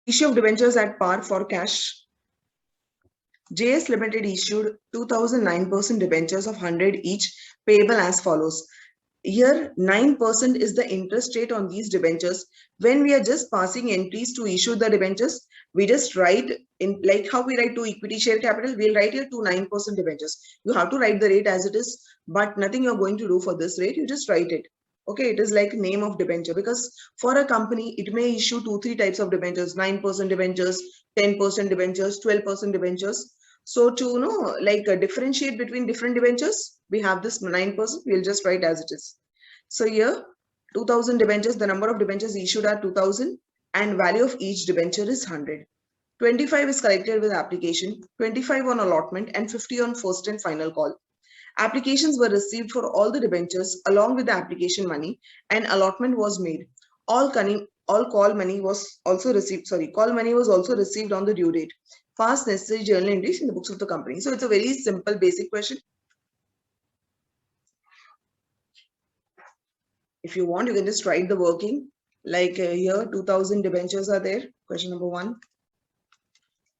Issue of debentures at par for cash. JS Limited issued 2009% debentures of 100 each, payable as follows. Here, 9% is the interest rate on these debentures. When we are just passing entries to issue the debentures, we just write in, like how we write to equity share capital, we'll write here to 9% debentures. You have to write the rate as it is, but nothing you're going to do for this rate, you just write it. Okay, it is like name of debenture, because for a company, it may issue 2-3 types of debentures, 9% debentures, 10% debentures, 12% debentures. So to know, like differentiate between different debentures, we have this 9%, we'll just write as it is. So here, 2000 debentures, the number of debentures issued are 2000 and value of each debenture is 100. 25 is collected with application, 25 on allotment and 50 on first and final call. Applications were received for all the debentures along with the application money, and allotment was made. All call money was also received. Call money was also received on the due date. Pass necessary journal entries in the books of the company. So it's a very simple basic question. If you want, you can just write the working. Like here, 2000 debentures are there. Question number 1.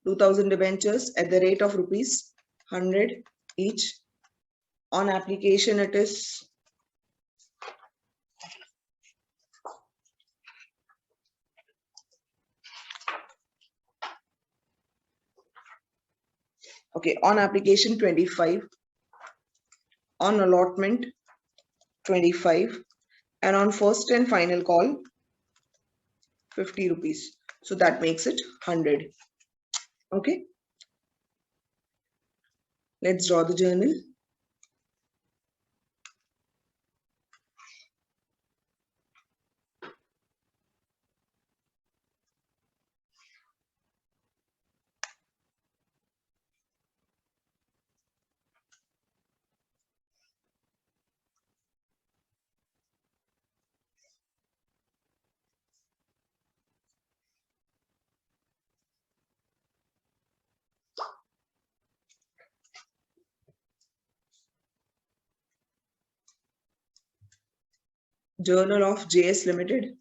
2000 debentures at the rate of rupees 100 each. On application, it is okay. On application, 25. On allotment, 25. And on first and final call, 50 rupees. So that makes it 100. Okay. Let's draw the journal. Journal of JS Limited.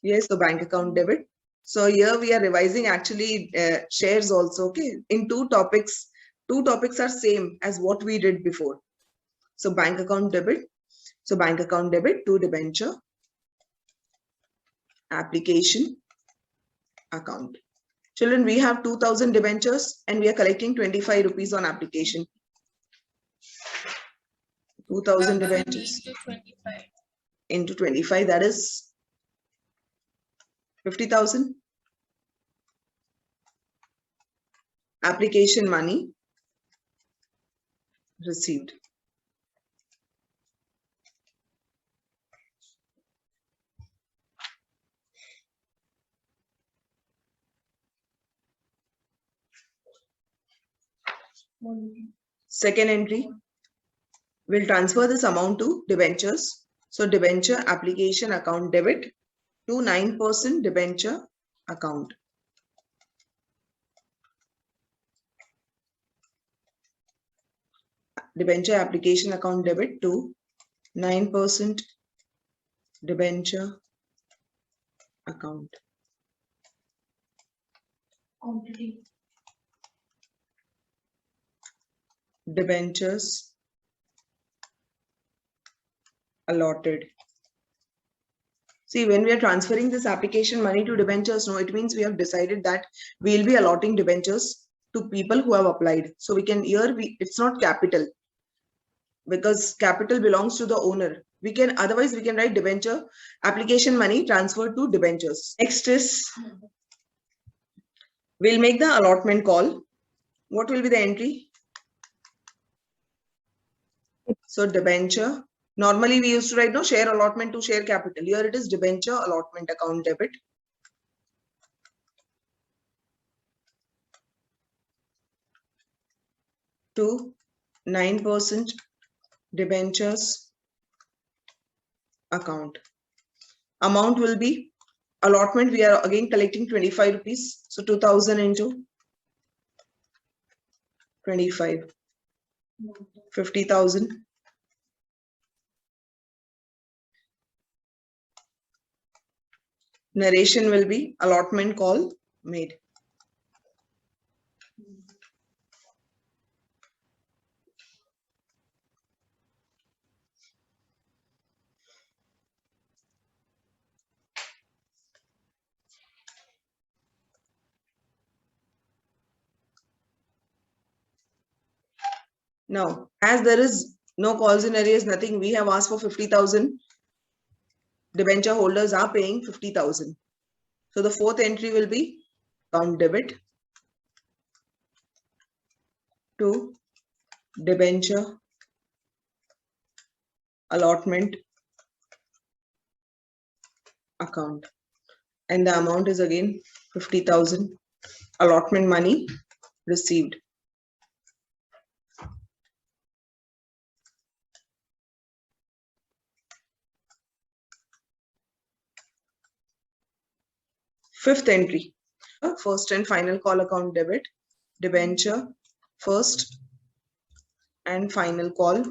Yes, so bank account debit. So here we are revising actually shares also. Okay, in two topics are same as what we did before. So bank account debit. So bank account debit to debenture application account. Children, we have 2000 debentures and we are collecting 25 rupees on application. 2000 debentures into 25, that is 50,000. Application money received. Second entry, we'll transfer this amount to debentures. So debenture application account debit to 9% debenture account. Debenture application account debit to 9% debenture account. Debentures allotted. See, when we are transferring this application money to debentures, no, it means we have decided that we'll be allotting debentures to people who have applied. So we can here, it's not capital, because capital belongs to the owner. We can, otherwise we can write debenture application money transferred to debentures. Next is, we'll make the allotment call. What will be the entry? So debenture. Normally we used to write no share allotment to share capital. Here it is debenture allotment account debit. To 9% debentures account. Amount will be allotment, we are again collecting 25 rupees. So 2000 into 25, 50,000. Narration will be allotment call made. Now, as there is no calls in arrears, nothing, we have asked for 50,000. Debenture holders are paying 50,000. So the fourth entry will be account debit to debenture allotment account. And the amount is again 50,000. Allotment money received. Fifth entry, first and final call account debit, debenture, first and final call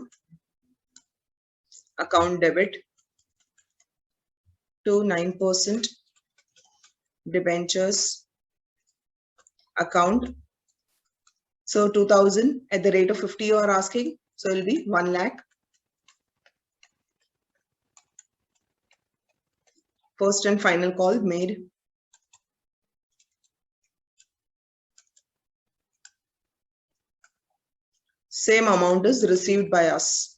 account debit to 9% debentures account. So 2000 at the rate of 50 you are asking. So it will be 1 lakh. First and final call made. Same amount is received by us.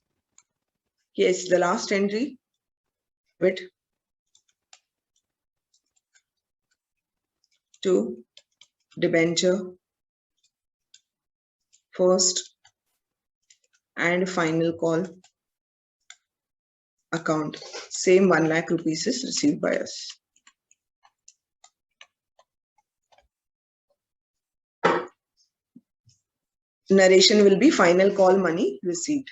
Yes, the last entry, debit to debenture first and final call account. Same 1 lakh rupees is received by us. Narration will be final call money received.